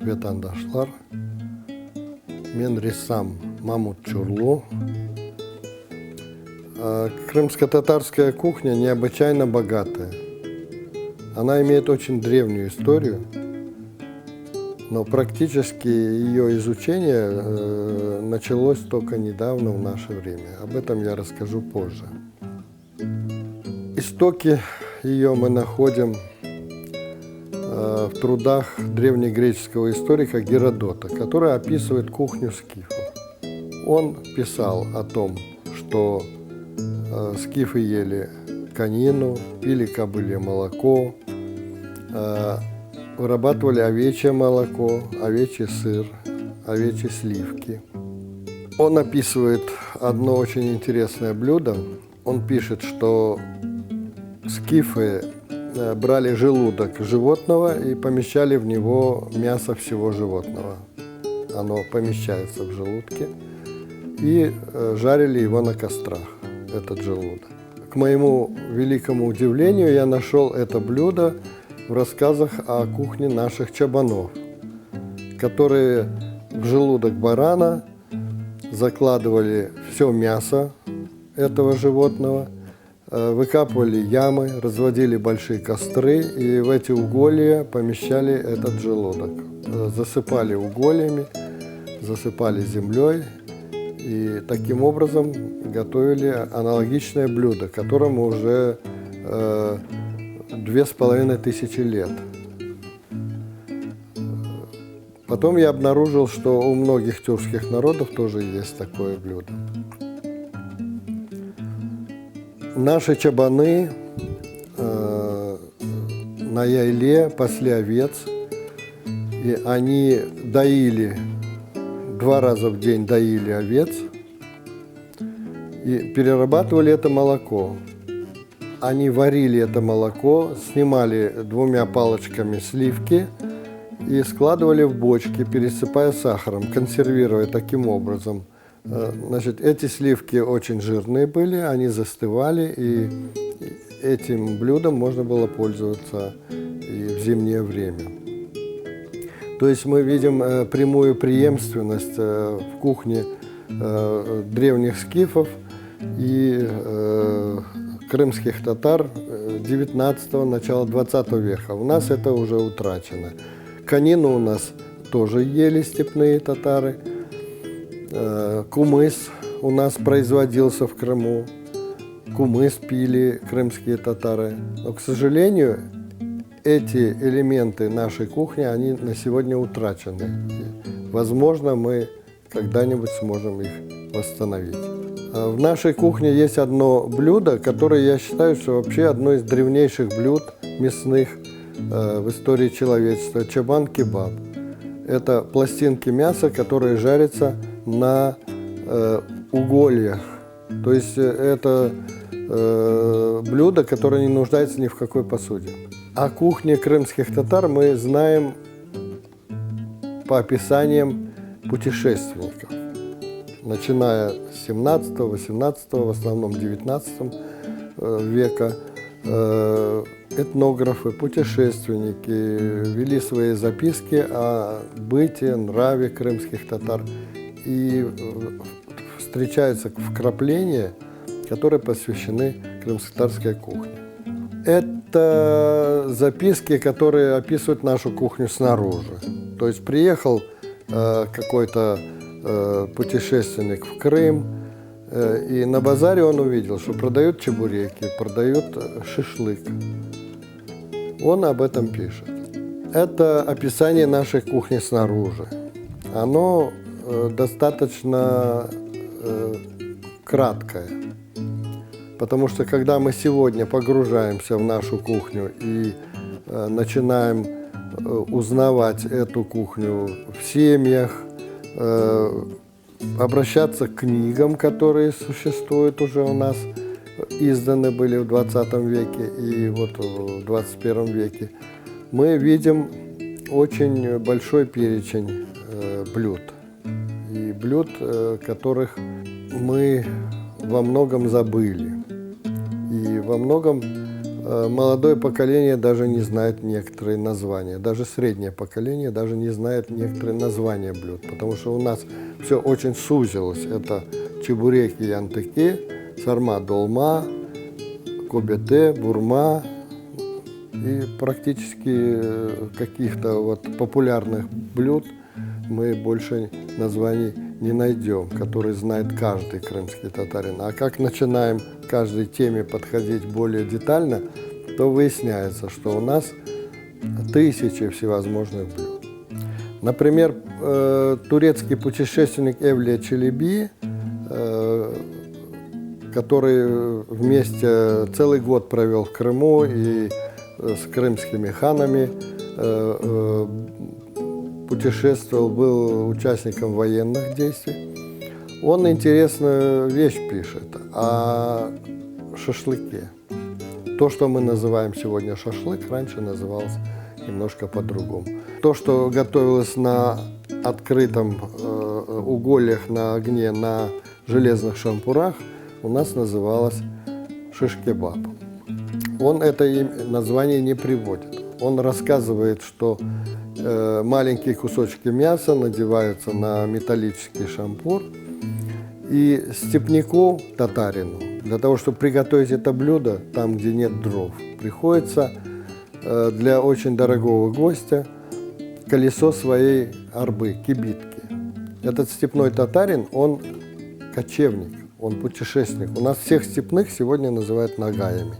ветандашлар, мен рисам Мамут Чурлу. Крымско-татарская кухня необычайно богатая. Она имеет очень древнюю историю, но практически ее изучение началось только недавно в наше время. Об этом я расскажу позже. Истоки ее мы находим в трудах древнегреческого историка Геродота, который описывает кухню скифов. Он писал о том, что скифы ели конину, пили кобылье молоко, вырабатывали овечье молоко, овечий сыр, овечьи сливки. Он описывает одно очень интересное блюдо. Он пишет, что скифы брали желудок животного и помещали в него мясо всего животного. Оно помещается в желудке. И жарили его на кострах, этот желудок. К моему великому удивлению, я нашел это блюдо в рассказах о кухне наших чабанов, которые в желудок барана закладывали все мясо этого животного, выкапывали ямы, разводили большие костры и в эти уголья помещали этот желудок. Засыпали угольями, засыпали землей и таким образом готовили аналогичное блюдо, которому уже 2500 лет. Потом я обнаружил, что у многих тюркских народов тоже есть такое блюдо. Наши чабаны на яйле пасли овец, и они доили, 2 раза в день доили овец и перерабатывали это молоко. Они варили это молоко, снимали 2 палочками сливки и складывали в бочки, пересыпая сахаром, консервируя таким образом. Значит, эти сливки очень жирные были, они застывали, и этим блюдом можно было пользоваться и в зимнее время. То есть мы видим прямую преемственность в кухне древних скифов и крымских татар 19-го, начала 20 века. У нас это уже утрачено. Конину у нас тоже ели степные татары. Кумыс у нас производился в Крыму. Кумыс пили крымские татары. Но, к сожалению, эти элементы нашей кухни, они на сегодня утрачены. Возможно, мы когда-нибудь сможем их восстановить. В нашей кухне есть одно блюдо, которое я считаю, что вообще одно из древнейших блюд мясных в истории человечества – чабан-кебаб. Это пластинки мяса, которые жарятся на угольях. То есть это блюдо, которое не нуждается ни в какой посуде. О кухне крымских татар мы знаем по описаниям путешественников. Начиная с 17-18, в основном 19 века, этнографы, путешественники вели свои записки о быте, нраве крымских татар. И встречаются вкрапления, которые посвящены крымско-татарской кухне. Это записки, которые описывают нашу кухню снаружи. То есть приехал какой-то путешественник в Крым, и на базаре он увидел, что продают чебуреки, продают шашлык. Он об этом пишет. Это описание нашей кухни снаружи. Оно достаточно краткое, потому что когда мы сегодня погружаемся в нашу кухню и начинаем узнавать эту кухню в семьях, обращаться к книгам, которые существуют уже у нас, изданы были в 20 веке и вот в 21 веке, мы видим очень большой перечень блюд. И блюд, которых мы во многом забыли. И во многом молодое поколение даже не знает некоторые названия. Даже среднее поколение даже не знает некоторые названия блюд. Потому что у нас все очень сузилось. Это чебуреки и антыки, сарма долма, кобете, бурма. И практически каких-то вот популярных блюд мы больше названий не найдем, которые знает каждый крымский татарин. А как начинаем к каждой теме подходить более детально, то выясняется, что у нас тысячи всевозможных блюд. Например, турецкий путешественник Эвлия Челеби, который вместе целый год провел в Крыму и с крымскими ханами, путешествовал, был участником военных действий. Он интересную вещь пишет о шашлыке. То, что мы называем сегодня шашлык, раньше называлось немножко по-другому. То, что готовилось на открытом угольях, на огне, на железных шампурах, у нас называлось шиш-кебаб. Он это название не приводит. Он рассказывает, что маленькие кусочки мяса надеваются на металлический шампур, и степняку, татарину, для того, чтобы приготовить это блюдо там, где нет дров, приходится для очень дорогого гостя колесо своей арбы, кибитки. Этот степной татарин, он кочевник, он путешественник. У нас всех степных сегодня называют нагаями.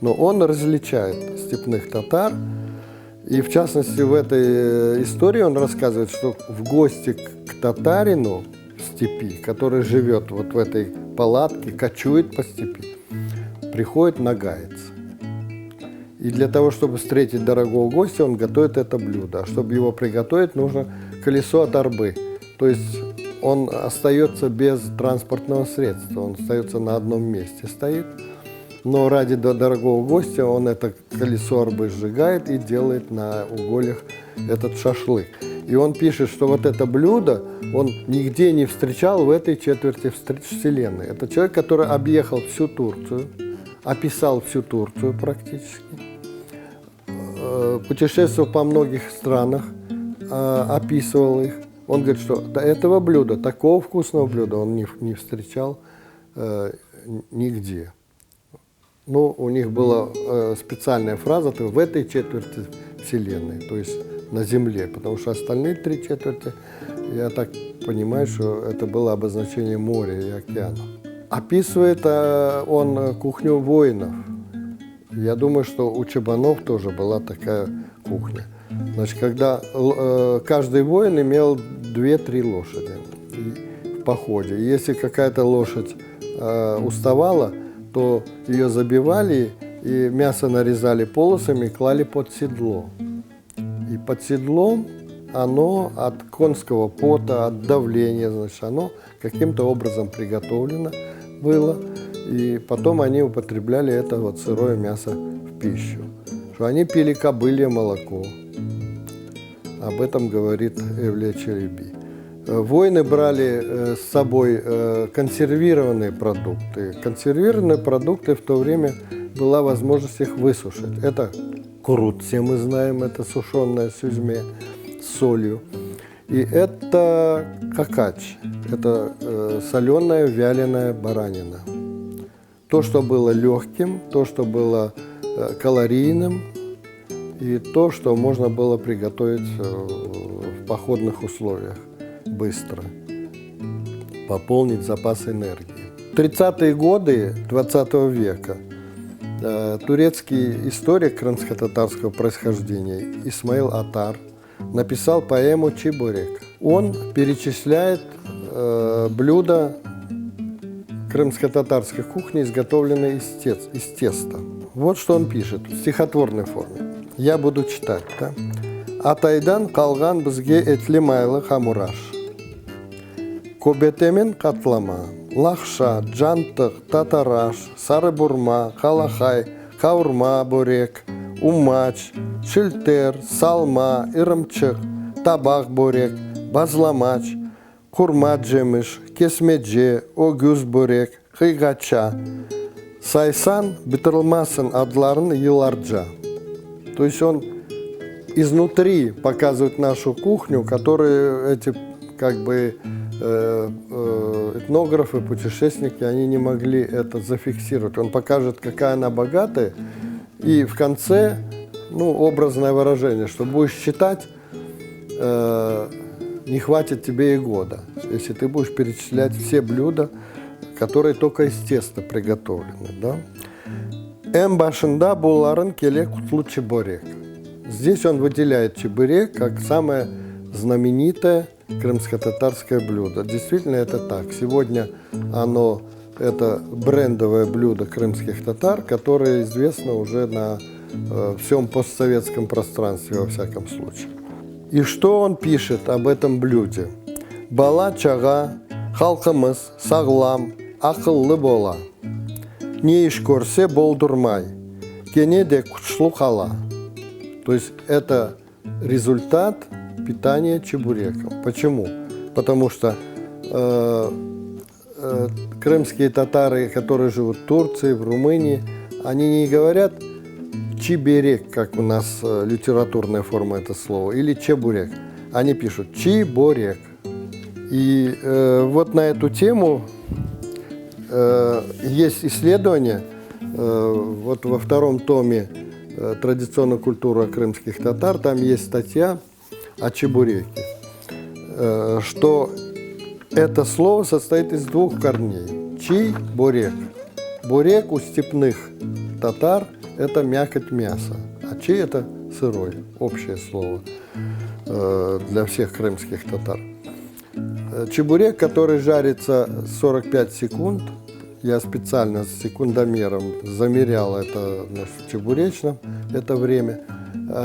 Но он различает степных татар, и в частности в этой истории он рассказывает, что в гости к татарину в степи, который живет вот в этой палатке, кочует по степи, приходит нагаец. И для того, чтобы встретить дорогого гостя, он готовит это блюдо. А чтобы его приготовить, нужно колесо от арбы. То есть он остается без транспортного средства, он остается на одном месте, стоит. Но ради дорогого гостя он это колесо арбы сжигает и делает на угольях этот шашлык. И он пишет, что вот это блюдо он нигде не встречал в этой четверти вселенной. Это человек, который объехал всю Турцию, описал всю Турцию практически, путешествовал по многих странах, описывал их. Он говорит, что до этого блюда, такого вкусного блюда он не встречал нигде. Ну, у них была специальная фраза в этой четверти вселенной, то есть на Земле, потому что остальные три четверти, я так понимаю, что это было обозначение моря и океана. Описывает он кухню воинов. Я думаю, что у чабанов тоже была такая кухня. Значит, когда каждый воин имел 2-3 лошади в походе. И если какая-то лошадь уставала, то ее забивали и мясо нарезали полосами и клали под седло. И под седлом оно от конского пота, от давления, значит, оно каким-то образом приготовлено было. И потом они употребляли это вот сырое мясо в пищу. Что они пили кобылье молоко. Об этом говорит Эвлия Челеби. Воины брали с собой консервированные продукты. Консервированные продукты в то время была возможность их высушить. Это курут, все мы знаем, это сушеная сюзьме с солью. И это какач, это соленая вяленая баранина. То, что было легким, то, что было калорийным, и то, что можно было приготовить в походных условиях быстро, пополнить запас энергии. В 30-е годы 20 века турецкий историк крымско-татарского происхождения Исмаил Атар написал поэму «Чебурек». Он перечисляет блюда крымско-татарской кухни, изготовленные из теста. Вот что он пишет в стихотворной форме. Я буду читать. Да? Атайдан калган бізге этлі майлы хамураш. Кобетемен катлама, лақша, жантық, татараш, сары бурма, қалахай, каурма борек, умач, шілтер, салма, ырымчық, табақ борек, базламач, құрма жеміш, кесмедже, огюз борек, қиғача, Сайсан битерлмасын адларын еларджа. То есть он изнутри показывает нашу кухню, которую эти как бы этнографы, путешественники, они не могли это зафиксировать. Он покажет, какая она богатая, и в конце, образное выражение, что будешь читать, не хватит тебе и года, если ты будешь перечислять все блюда, которые только из теста приготовлены. Да? Башында буларын келе кутлу чебурек. Здесь он выделяет чебурек как самое знаменитое крымско-татарское блюдо. Действительно, это так. Сегодня это брендовое блюдо крымских татар, которое известно уже на всем постсоветском пространстве, во всяком случае. И что он пишет об этом блюде? Бала чага, халкымыз, саглам, акыллы бола. Не иш көрсе болдурмай, кене де кучлу хала. То есть это результат питания чебуреком. Почему? Потому что крымские татары, которые живут в Турции, в Румынии, они не говорят чеберек, как у нас литературная форма этого слова, или чебурек. Они пишут чебурек. И вот на эту тему есть исследование, вот во втором томе «Традиционная культура крымских татар», там есть статья о чебуреке, что это слово состоит из двух корней. Чи-бурек. Бурек у степных татар – это мякоть мяса, а чи – это сырой, общее слово для всех крымских татар. Чебурек, который жарится 45 секунд, я специально с секундомером замерял это в чебуречном, это время,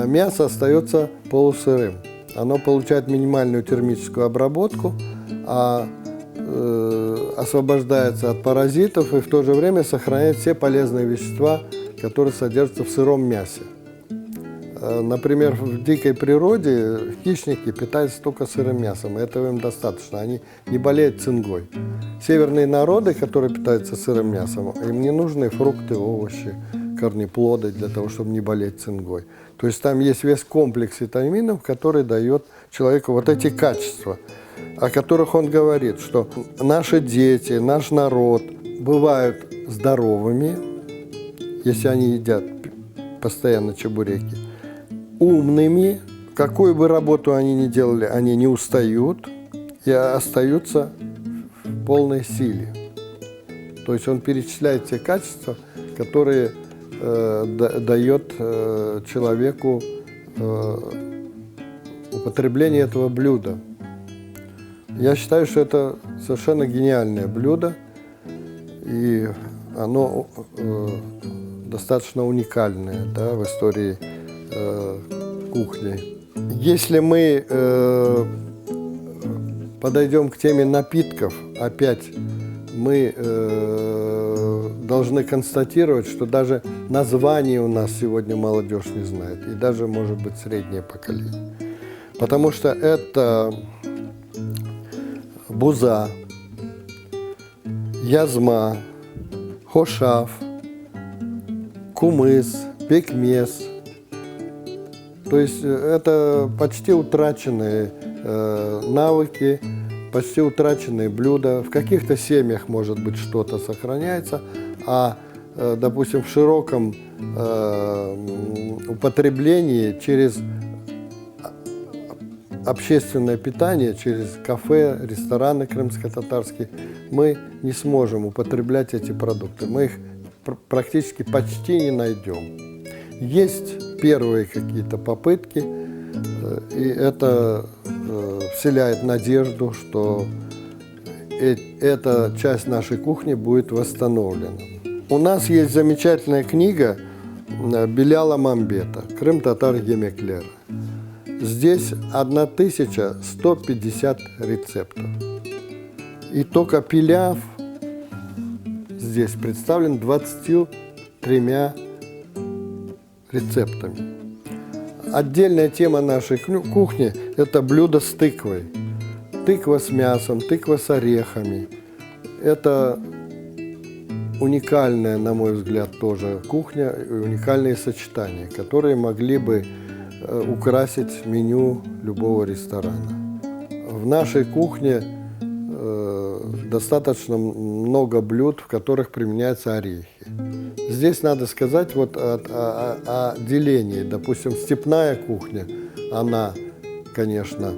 мясо остается полусырым. Оно получает минимальную термическую обработку, освобождается от паразитов и в то же время сохраняет все полезные вещества, которые содержатся в сыром мясе. Например, в дикой природе хищники питаются только сырым мясом, и этого им достаточно, они не болеют цингой. Северные народы, которые питаются сырым мясом, им не нужны фрукты, овощи, корнеплоды для того, чтобы не болеть цингой. То есть там есть весь комплекс витаминов, который дает человеку вот эти качества, о которых он говорит, что наши дети, наш народ бывают здоровыми, если они едят постоянно чебуреки, умными, какую бы работу они ни делали, они не устают и остаются в полной силе. То есть он перечисляет те качества, которые дает человеку употребление этого блюда. Я считаю, что это совершенно гениальное блюдо, и оно достаточно уникальное, да, в истории кухни. Если мы подойдем к теме напитков, опять мы должны констатировать, что даже название у нас сегодня молодежь не знает, и даже, может быть, среднее поколение. Потому что это буза, язма, хошав, кумыс, пекмес. То есть это почти утраченные навыки, почти утраченные блюда. В каких-то семьях, может быть, что-то сохраняется, а, допустим, в широком употреблении через общественное питание, через кафе, рестораны крымско-татарские, мы не сможем употреблять эти продукты. Мы их практически почти не найдем. Есть первые какие-то попытки, и это вселяет надежду, что эта часть нашей кухни будет восстановлена. У нас есть замечательная книга Беляла Мамбета «Крым-татар Емеклер». Здесь 1150 рецептов. И только пиляв здесь представлен 23 рецептами. Отдельная тема нашей кухни – это блюдо с тыквой. Тыква с мясом, тыква с орехами. Это уникальная, на мой взгляд, тоже кухня, уникальные сочетания, которые могли бы украсить меню любого ресторана. В нашей кухне достаточно много блюд, в которых применяются орехи. Здесь надо сказать вот о делении. Допустим, степная кухня, она, конечно,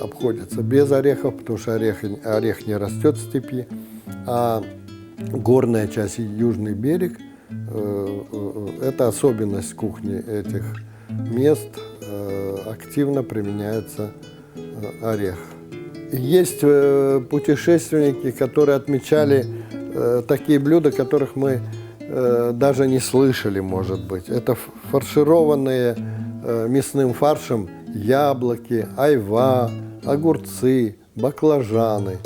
обходится без орехов, потому что орех не растет в степи, а горная часть и южный берег – это особенность кухни этих мест, активно применяется орех. Есть путешественники, которые отмечали такие блюда, которых мы даже не слышали, может быть. Это фаршированные мясным фаршем яблоки, айва, огурцы, баклажаны.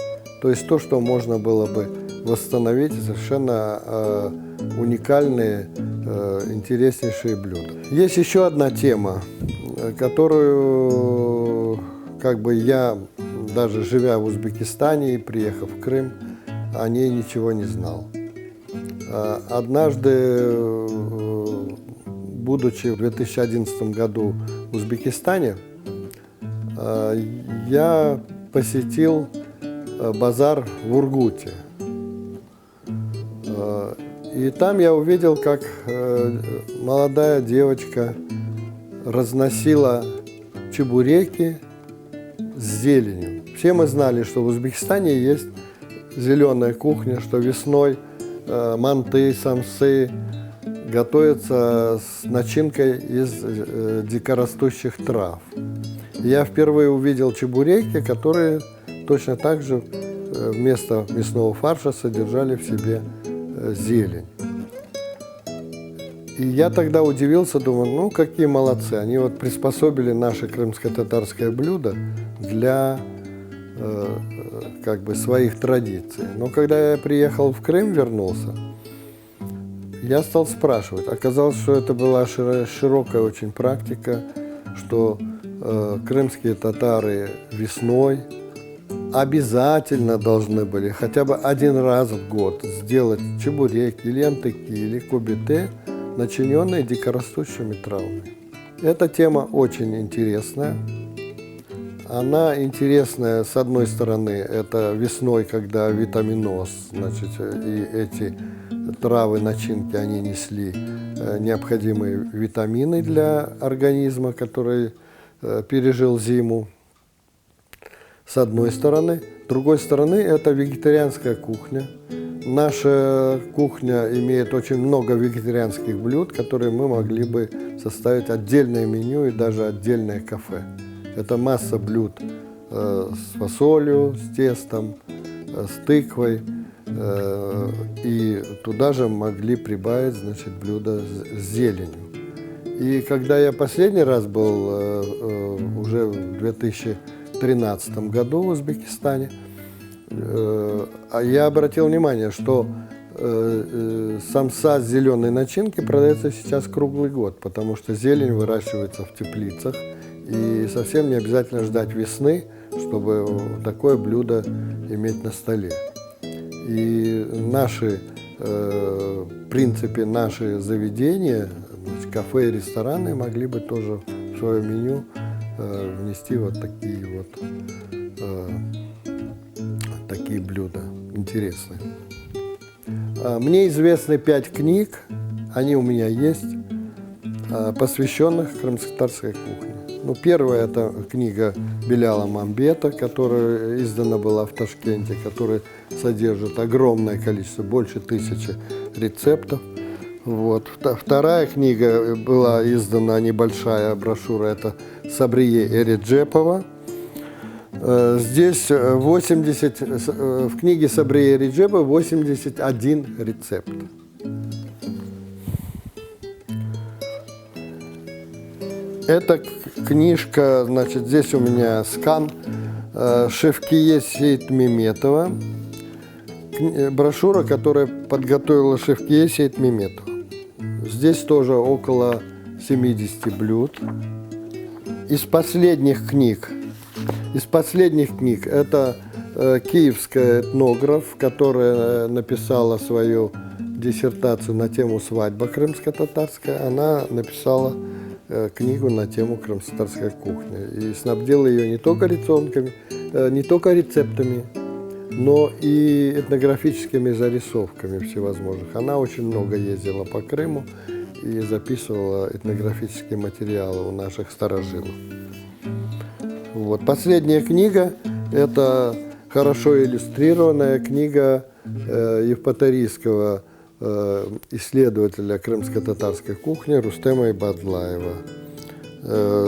То есть то, что можно было бы восстановить, совершенно уникальные, интереснейшие блюда. Есть еще одна тема, которую как бы я, даже живя в Узбекистане и приехав в Крым, о ней ничего не знал. Однажды, будучи в 2011 году в Узбекистане, я посетил базар в Ургуте. И там я увидел, как молодая девочка разносила чебуреки с зеленью. Все мы знали, что в Узбекистане есть зеленая кухня, что весной манты, самсы готовятся с начинкой из дикорастущих трав. Я впервые увидел чебуреки, которые точно так же вместо мясного фарша содержали в себе зелень. И я тогда удивился, думаю, ну какие молодцы, они вот приспособили наше крымско-татарское блюдо для как бы своих традиций. Но когда я приехал в Крым, вернулся, я стал спрашивать. Оказалось, что это была широкая очень практика, что крымские татары весной обязательно должны были хотя бы один раз в год сделать чебуреки, или антыки, или кубите, начиненные дикорастущими травами. Эта тема очень интересная. Она интересная, с одной стороны, это весной, когда витаминоз, значит, и эти травы, начинки, они несли необходимые витамины для организма, который пережил зиму, с одной стороны. С другой стороны, это вегетарианская кухня. Наша кухня имеет очень много вегетарианских блюд, которые мы могли бы составить отдельное меню и даже отдельное кафе. Это масса блюд с фасолью, с тестом, с тыквой. И туда же могли прибавить, значит, блюда с зеленью. И когда я последний раз был уже в 2013 году в Узбекистане, я обратил внимание, что самса с зеленой начинки продается сейчас круглый год, потому что зелень выращивается в теплицах, и совсем не обязательно ждать весны, чтобы такое блюдо иметь на столе. И наши, в принципе, наши заведения, кафе и рестораны могли бы тоже в свое меню внести вот такие блюда интересные. Мне известны 5 книг, они у меня есть, посвященных крымско-татарской кухне. Ну, первая – это книга Беляла Мамбета, которая издана была в Ташкенте, которая содержит огромное количество, больше 1000 рецептов. Вот. Вторая книга была издана, небольшая брошюра, это Сабрие Эриджепова. Здесь в книге Сабрие Эриджепова 81 рецепт. Эта книжка, значит, здесь у меня скан Шевкие Сейтмеметова, брошюра, которую подготовила Шевкие Сейтмеметова. Здесь тоже около 70 блюд. Из последних книг это киевская этнограф, которая написала свою диссертацию на тему «Свадьба крымско-татарская», она написала книгу на тему крымско-татарской кухни. И снабдила ее не только рисунками, не только рецептами, но и этнографическими зарисовками всевозможных. Она очень много ездила по Крыму и записывала этнографические материалы у наших старожилов. Вот. Последняя книга – это хорошо иллюстрированная книга евпаторийского исследователя крымско-татарской кухни Рустема Ибадлаева.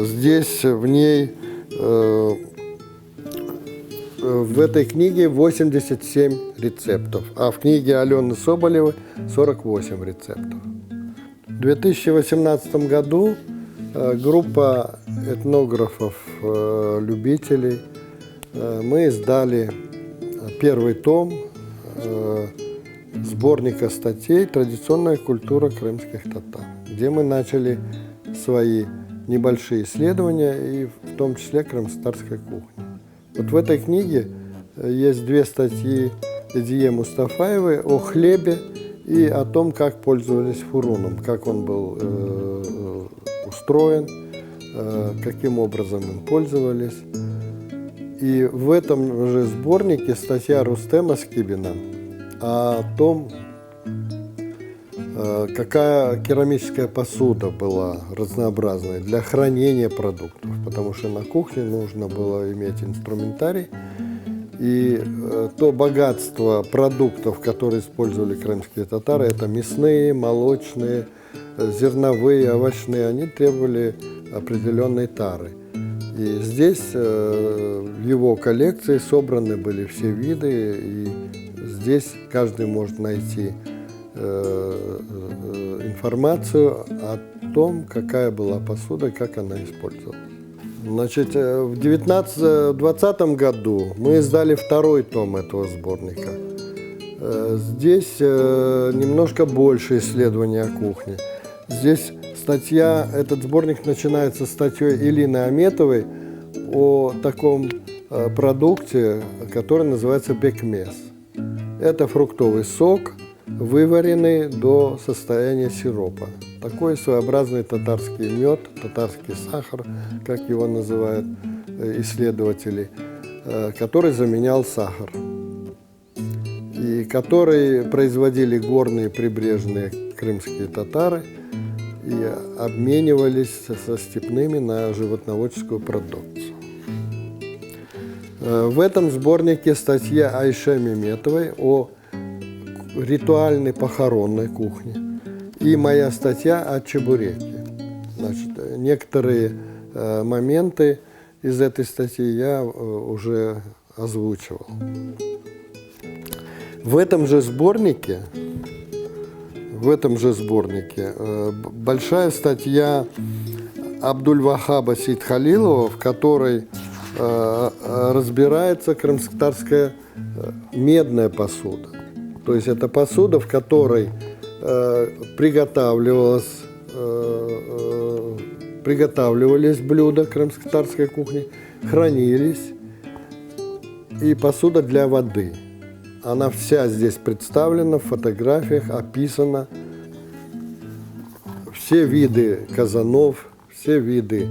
Здесь в ней, в этой книге 87 рецептов, а в книге Алены Соболевой 48 рецептов. В 2018 году группа этнографов, любителей, мы издали первый том сборника статей «Традиционная культура крымских татар», где мы начали свои небольшие исследования, и в том числе крымско-татарской кухни. Вот в этой книге есть 2 статьи Эдие Мустафаевой о хлебе и о том, как пользовались фуруном, как он был устроен, каким образом им пользовались. И в этом же сборнике статья Рустема Скибина о том, какая керамическая посуда была разнообразной для хранения продуктов, потому что на кухне нужно было иметь инструментарий. И то богатство продуктов, которые использовали крымские татары, это мясные, молочные, зерновые, овощные, они требовали определенной тары. И здесь в его коллекции собраны были все виды, и здесь каждый может найти информацию о том, какая была посуда и как она использовалась. Значит, в 2020 году мы издали 2-й том этого сборника. Здесь немножко больше исследований о кухне. Здесь этот сборник начинается с статьей Илины Аметовой о таком продукте, который называется бекмес. Это фруктовый сок, вываренный до состояния сиропа. Такой своеобразный татарский мед, татарский сахар, как его называют исследователи, который заменял сахар. И который производили горные прибрежные крымские татары и обменивались со степными на животноводческую продукцию. В этом сборнике статья Айше Меметовой о ритуальной похоронной кухне и моя статья о чебуреке. Значит, некоторые моменты из этой статьи я уже озвучивал. В этом же сборнике большая статья Абдуль-Вахаба Сейдхалилова, в которой разбирается крымско-татарская медная посуда. То есть это посуда, в которой приготавливались блюда крымско-татарской кухни, хранились, и посуда для воды. Она вся здесь представлена, в фотографиях описана. Все виды казанов, все виды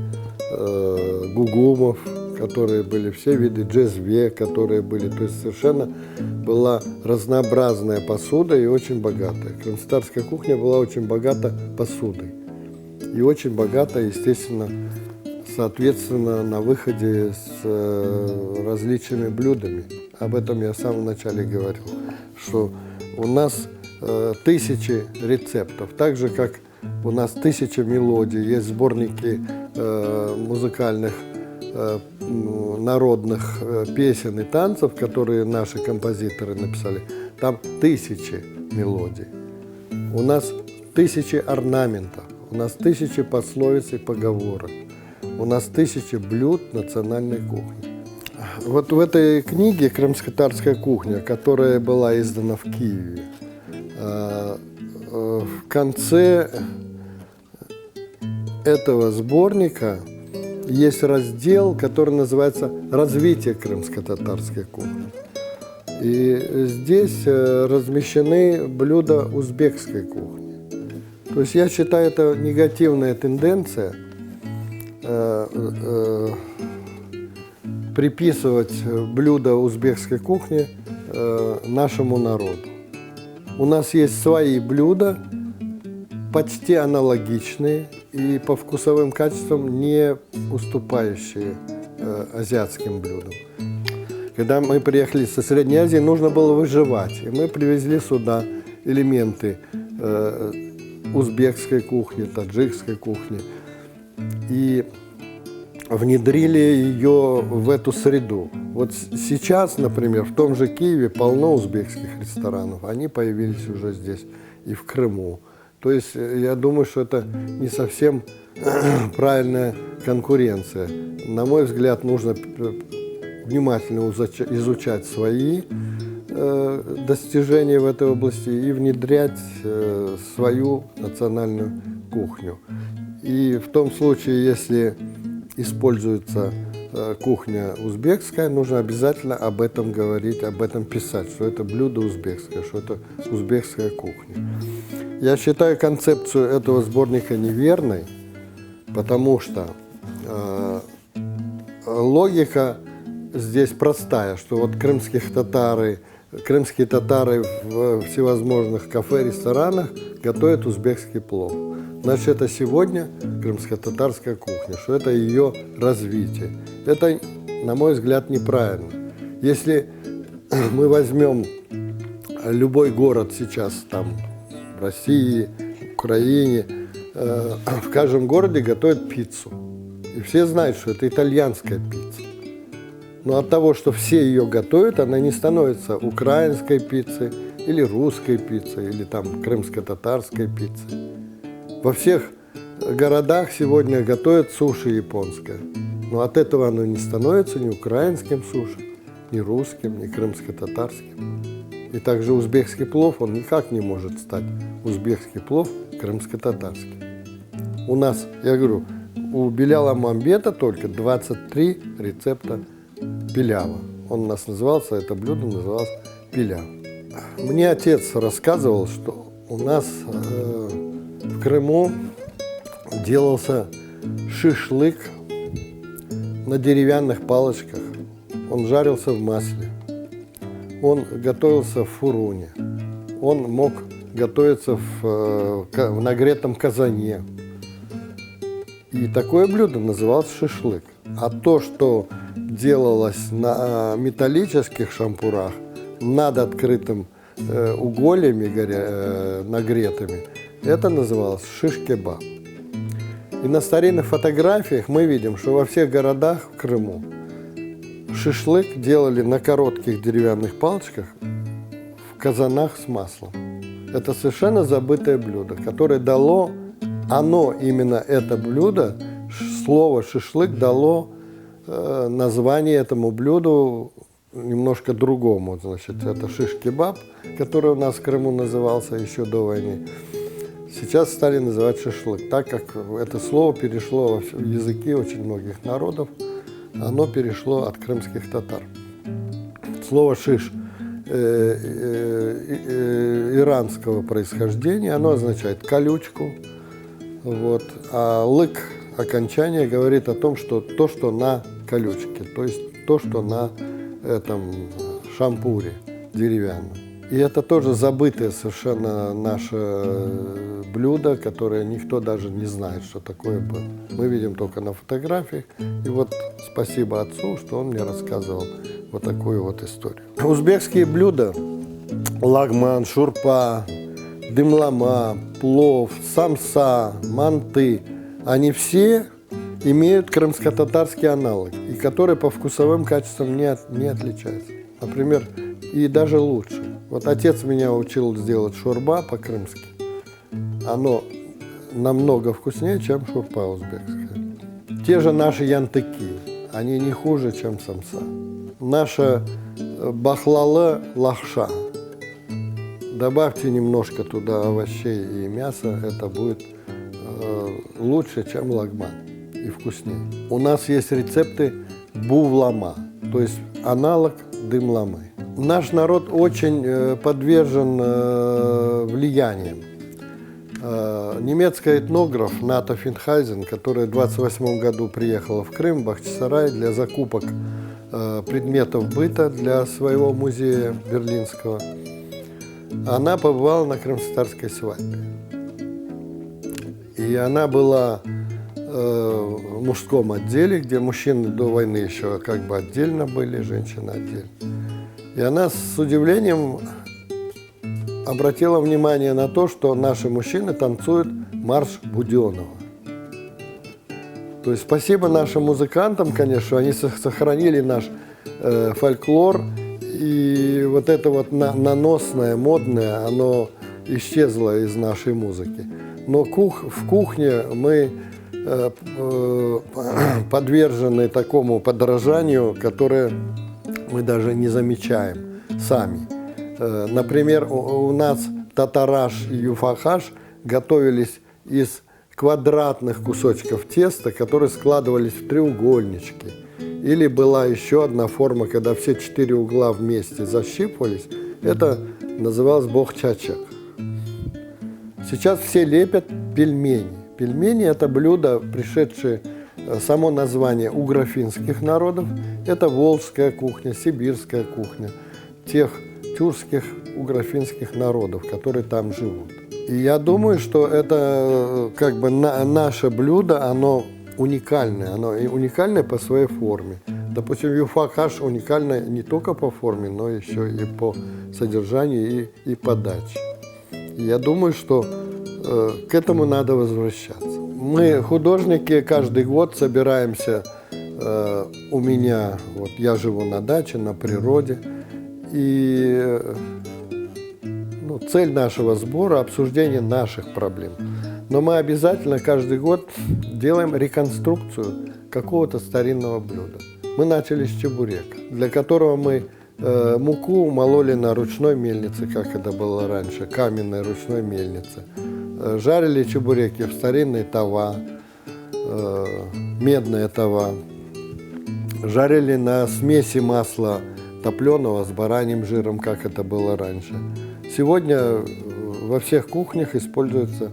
гугумов, которые были, все виды джезве, которые были. То есть совершенно была разнообразная посуда и очень богатая. Крымско-татарская кухня была очень богата посудой. И очень богата, естественно, соответственно, на выходе с различными блюдами. Об этом я в самом начале говорил, что у нас 1000 рецептов, так же, как у нас 1000 мелодий. Есть сборники музыкальных народных песен и танцев, которые наши композиторы написали. Там 1000 мелодий. У нас 1000 орнаментов, у нас 1000 пословиц и поговорок, у нас 1000 блюд национальной кухни. Вот в этой книге «Крымско-татарская кухня», которая была издана в Киеве, в конце этого сборника есть раздел, который называется «Развитие крымско-татарской кухни». И здесь размещены блюда узбекской кухни. То есть я считаю, это негативная тенденция приписывать блюда узбекской кухни нашему народу. У нас есть свои блюда, почти аналогичные и по вкусовым качествам не уступающие азиатским блюдам. Когда мы приехали со Средней Азии, нужно было выживать. И мы привезли сюда элементы узбекской кухни, таджикской кухни. И внедрили ее в эту среду. Вот сейчас, например, в том же Киеве полно узбекских ресторанов. Они появились уже здесь и в Крыму. То есть я думаю, что это не совсем правильная конкуренция. На мой взгляд, нужно внимательно изучать свои достижения в этой области и внедрять свою национальную кухню. И в том случае, если используется кухня узбекская, нужно обязательно об этом говорить, об этом писать, что это блюдо узбекское, что это узбекская кухня. Я считаю концепцию этого сборника неверной, потому что логика здесь простая, что вот крымские татары в всевозможных кафе, ресторанах готовят узбекский плов. Значит, это сегодня крымско-татарская кухня, что это ее развитие. Это, на мой взгляд, неправильно. Если мы возьмем любой город сейчас, там, в России, в Украине, в каждом городе готовят пиццу. И все знают, что это итальянская пицца. Но от того, что все ее готовят, она не становится украинской пиццей, или русской пиццей, или там крымско-татарской пиццей. Во всех городах сегодня готовят суши японское. Но от этого оно не становится ни украинским суши, ни русским, ни крымско-татарским. И также узбекский плов, он никак не может стать узбекский плов крымско-татарским. У нас, я говорю, у Беляла Мамбета только 23 рецепта пилява. Он у нас назывался, это блюдо называлось пиляв. Мне отец рассказывал, что у нас в Крыму делался шашлык на деревянных палочках. Он жарился в масле. Он готовился в фуруне. Он мог готовиться в нагретом казане. И такое блюдо называлось шашлык. А то, что делалось на металлических шампурах, над открытым угольями нагретыми, это называлось шиш-кебаб. И на старинных фотографиях мы видим, что во всех городах в Крыму шашлык делали на коротких деревянных палочках в казанах с маслом. Это совершенно забытое блюдо, которое дало, именно это блюдо, слово шашлык дало название этому блюду немножко другому. Значит, это шиш-кебаб, который у нас в Крыму назывался еще до войны. Сейчас стали называть шашлык, так как это слово перешло в языки очень многих народов, оно перешло от крымских татар. Слово «шиш» иранского происхождения, оно означает колючку, вот, а лык, окончание, говорит о том, что то, что на колючке, то есть то, что на этом шампуре деревянном. И это тоже забытое совершенно наше блюдо, которое никто даже не знает, что такое было. Мы видим только на фотографиях. И вот спасибо отцу, что он мне рассказывал вот такую вот историю. Узбекские блюда – лагман, шурпа, дымлама, плов, самса, манты – они все имеют крымско-татарский аналог, и которые по вкусовым качествам не отличаются. Например, и даже лучше. Вот отец меня учил делать шурба по-крымски. Оно намного вкуснее, чем шурпа узбекская. Те же наши янтыки, они не хуже, чем самса. Наша бахлалы лахша. Добавьте немножко туда овощей и мяса, это будет лучше, чем лагман и вкуснее. У нас есть рецепты бувлама, то есть аналог дымламы. Наш народ очень подвержен влиянию. Немецкий этнограф Ната Финхайзен, которая в 1928 году приехала в Крым, в Бахчисарай, для закупок предметов быта для своего музея берлинского, она побывала на крымско-татарской свадьбе. И она была в мужском отделе, где мужчины до войны еще как бы отдельно были, женщины отдельно. И она с удивлением обратила внимание на то, что наши мужчины танцуют марш Буденова. То есть спасибо нашим музыкантам, конечно, они сохранили наш фольклор, и вот это вот наносное, модное, оно исчезло из нашей музыки. Но в кухне мы подвержены такому подражанию, которое мы даже не замечаем сами. Например, у нас татараш и юфахаш готовились из квадратных кусочков теста, которые складывались в треугольнички. Или была еще одна форма, когда все 4 угла вместе защипывались. Это называлось бохчачак. Сейчас все лепят пельмени. Пельмени – это блюдо, пришедшее само название угро-финских народов. Это волжская кухня, сибирская кухня тех тюркских угро-финских народов, которые там живут. И я думаю, что это как бы наше блюдо, оно уникальное по своей форме. Допустим, юфа-каш уникальна не только по форме, но еще и по содержанию и подаче. И я думаю, что к этому надо возвращаться. Мы, художники, каждый год собираемся у меня, вот я живу на даче, на природе, и цель нашего сбора – обсуждение наших проблем. Но мы обязательно каждый год делаем реконструкцию какого-то старинного блюда. Мы начали с чебурека, для которого мы муку мололи на ручной мельнице, как это было раньше, каменной ручной мельнице. Жарили чебуреки в старинной тава, медная тава. Жарили на смеси масла топленого с бараньим жиром, как это было раньше. Сегодня во всех кухнях используется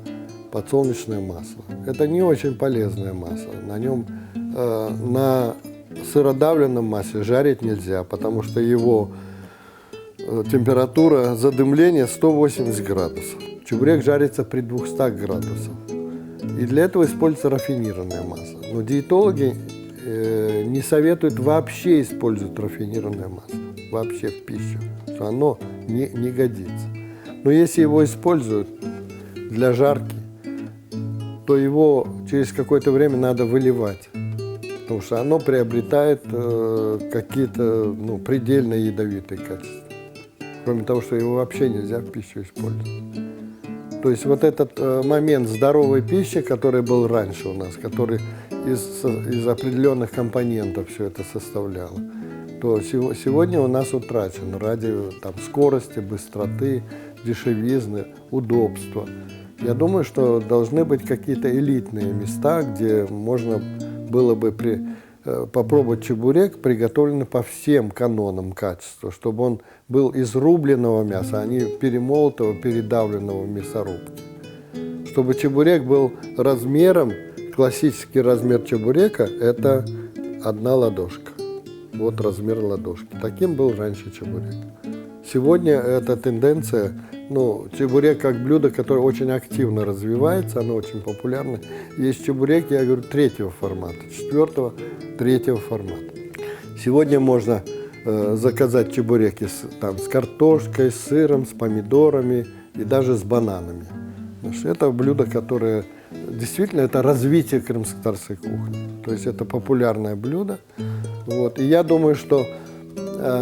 подсолнечное масло. Это не очень полезное масло. На нем, на сыродавленном масле жарить нельзя, потому что его температура задымления 180 градусов. Чебурек жарится при 200 градусах. И для этого используется рафинированное масло. Но диетологи не советуют вообще использовать рафинированное масло. Вообще в пищу. Что оно не годится. Но если его используют для жарки, то его через какое-то время надо выливать. Потому что оно приобретает какие-то предельно ядовитые качества. Кроме того, что его вообще нельзя в пищу использовать. То есть вот этот момент здоровой пищи, который был раньше у нас, который из определенных компонентов все это составляло, то сегодня у нас утрачен ради скорости, быстроты, дешевизны, удобства. Я думаю, что должны быть какие-то элитные места, где можно было бы попробовать чебурек, приготовленный по всем канонам качества, чтобы он был из рубленого мяса, а не перемолотого, передавленного в мясорубке. Чтобы чебурек был размером, классический размер чебурека – это 1 ладошка. Вот размер ладошки. Таким был раньше чебурек. Сегодня эта тенденция, чебурек как блюдо, которое очень активно развивается, оно очень популярно. Есть чебуреки, я говорю, 3-го формата, 4-го, 3-го формата. Сегодня можно заказать чебуреки с картошкой, с сыром, с помидорами и даже с бананами. Это блюдо, которое действительно это развитие крымско-татарской кухни. То есть это популярное блюдо. Вот. И я думаю, что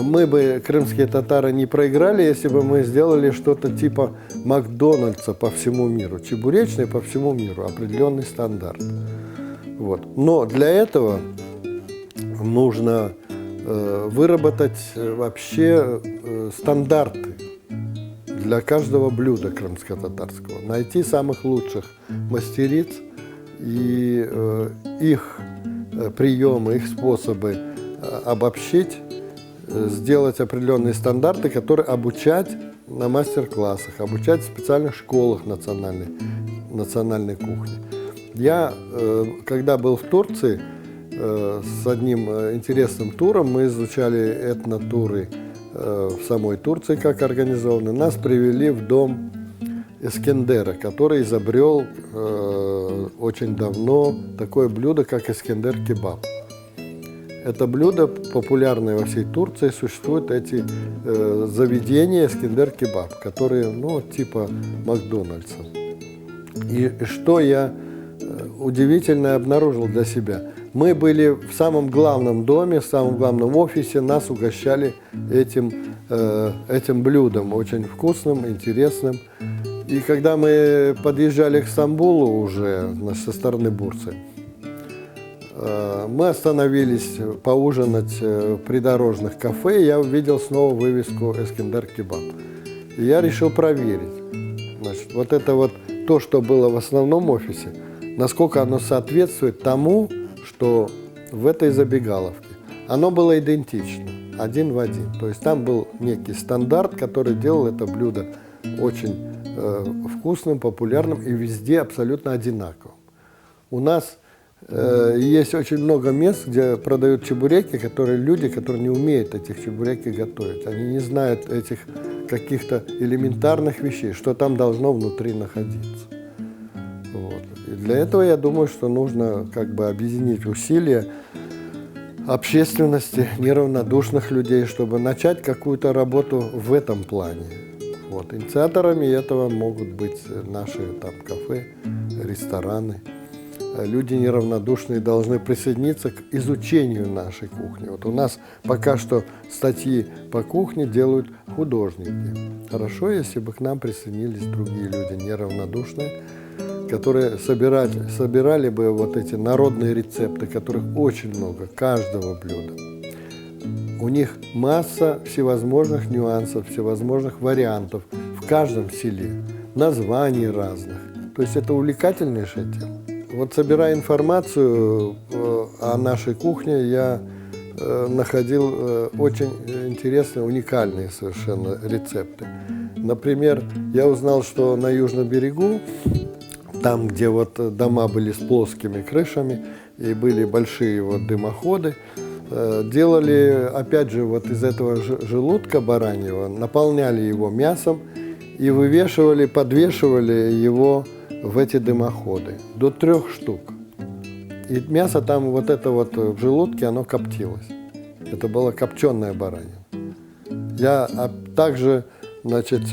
мы бы, крымские татары, не проиграли, если бы мы сделали что-то типа Макдональдса по всему миру, чебуречный по всему миру, определенный стандарт. Вот. Но для этого нужно выработать вообще стандарты для каждого блюда крымско-татарского, найти самых лучших мастериц и их приемы, их способы обобщить сделать определенные стандарты, которые обучать на мастер-классах, обучать в специальных школах национальной кухни. Я, когда был в Турции, с одним интересным туром, мы изучали этнотуры в самой Турции, как организованы. Нас привели в дом Эскендера, который изобрел очень давно такое блюдо, как эскендер-кебаб. Это блюдо популярное во всей Турции. Существуют эти заведения эскендер-кебаб, которые, ну, типа Макдональдса. И что я удивительно обнаружил для себя. Мы были в самом главном доме, в самом главном офисе, нас угощали этим блюдом, очень вкусным, интересным. И когда мы подъезжали к Стамбулу уже со стороны Бурсы, мы остановились поужинать в придорожных кафе, и я увидел снова вывеску «Эскендер-кебаб». И я решил проверить. Значит, вот это вот то, что было в основном офисе, насколько оно соответствует тому, что в этой забегаловке. Оно было идентично, один в один. То есть там был некий стандарт, который делал это блюдо очень вкусным, популярным и везде абсолютно одинаковым. У нас есть очень много мест, где продают чебуреки, люди, которые не умеют этих чебуреки готовить. Они не знают этих каких-то элементарных вещей, что там должно внутри находиться. Вот. И для этого я думаю, что нужно как бы объединить усилия общественности, неравнодушных людей, чтобы начать какую-то работу в этом плане. Вот. Инициаторами этого могут быть наши там кафе, рестораны. Люди неравнодушные должны присоединиться к изучению нашей кухни. Вот у нас пока что статьи по кухне делают художники. Хорошо, если бы к нам присоединились другие люди неравнодушные, которые собирали бы вот эти народные рецепты, которых очень много, каждого блюда. У них масса всевозможных нюансов, всевозможных вариантов в каждом селе, названий разных. То есть это увлекательнейшая тема. Вот собирая информацию о нашей кухне, я находил очень интересные, уникальные совершенно рецепты. Например, я узнал, что на Южном берегу, там, где вот дома были с плоскими крышами и были большие вот дымоходы, делали, опять же, вот из этого желудка бараньего, наполняли его мясом и подвешивали его в эти дымоходы до 3 штук. И мясо там вот это вот в желудке, оно коптилось. Это была копченая баранья. Я также, значит,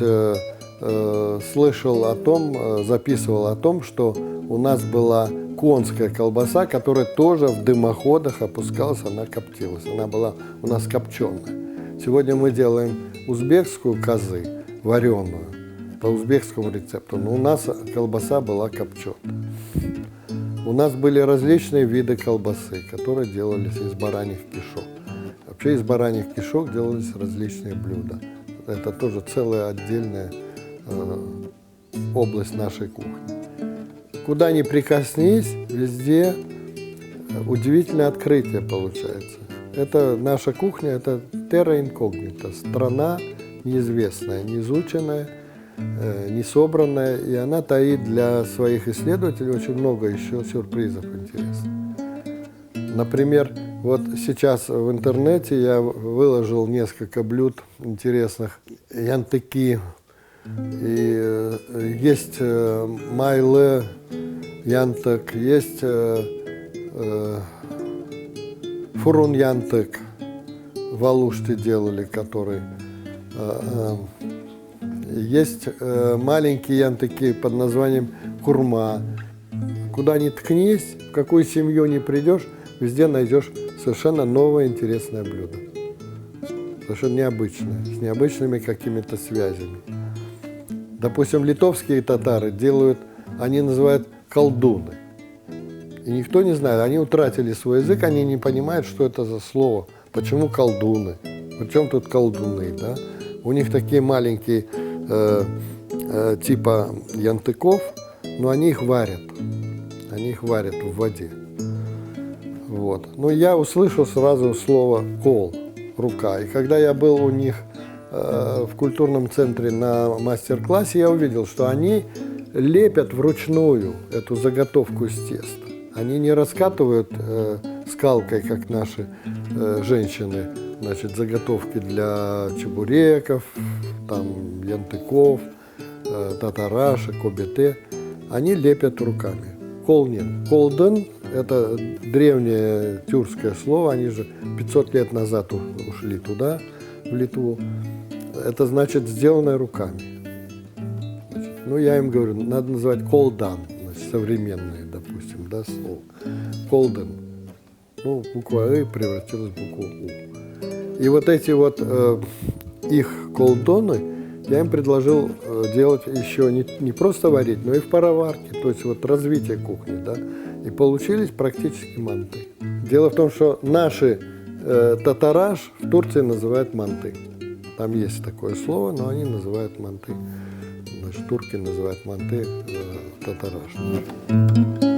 слышал о том, записывал о том, что у нас была конская колбаса, которая тоже в дымоходах опускалась, она коптилась. Она была у нас копченая. Сегодня мы делаем узбекскую козы, вареную, по узбекскому рецепту, но у нас колбаса была копченая. У нас были различные виды колбасы, которые делались из бараньих кишок. Вообще из бараньих кишок делались различные блюда. Это тоже целая отдельная область нашей кухни. Куда ни прикоснись, везде удивительное открытие получается. Это наша кухня, это terra incognita, страна неизвестная, неизученная, не собранная, и она таит для своих исследователей очень много еще сюрпризов интересных. Например, вот сейчас в интернете я выложил несколько блюд интересных. Янтыки, и есть майлы, янтык, есть фурун янтык, в Алуште делали, который. Есть маленькие янтыки под названием курма. Куда ни ткнись, в какую семью ни придешь, везде найдешь совершенно новое интересное блюдо. Совершенно необычное, с необычными какими-то связями. Допустим, литовские татары делают, они называют колдуны. И никто не знает, они утратили свой язык, они не понимают, что это за слово. Почему колдуны? Причем тут колдуны, да? У них такие маленькие типа янтыков, но они их варят. Они их варят в воде. Вот. Но я услышал сразу слово «кол», рука. И когда я был у них в культурном центре на мастер-классе, я увидел, что они лепят вручную эту заготовку из теста. Они не раскатывают скалкой, как наши женщины, значит, заготовки для чебуреков, там, янтыков, татарашек, обете. Они лепят руками. Колнин. Колден – это древнее тюркское слово, они же 500 лет назад ушли туда, в Литву. Это значит «сделанное руками». Значит, ну, я им говорю, надо называть колдан, значит, современные, допустим, да, слово. Колден. Ну, буква «ы» превратилась в букву «у». И вот эти вот их колдоны я им предложил делать еще не просто варить, но и в пароварке, то есть вот развитие кухни, да, и получились практически манты. Дело в том, что наши татараш в Турции называют манты. Там есть такое слово, но они называют манты. Значит, турки называют манты татараш.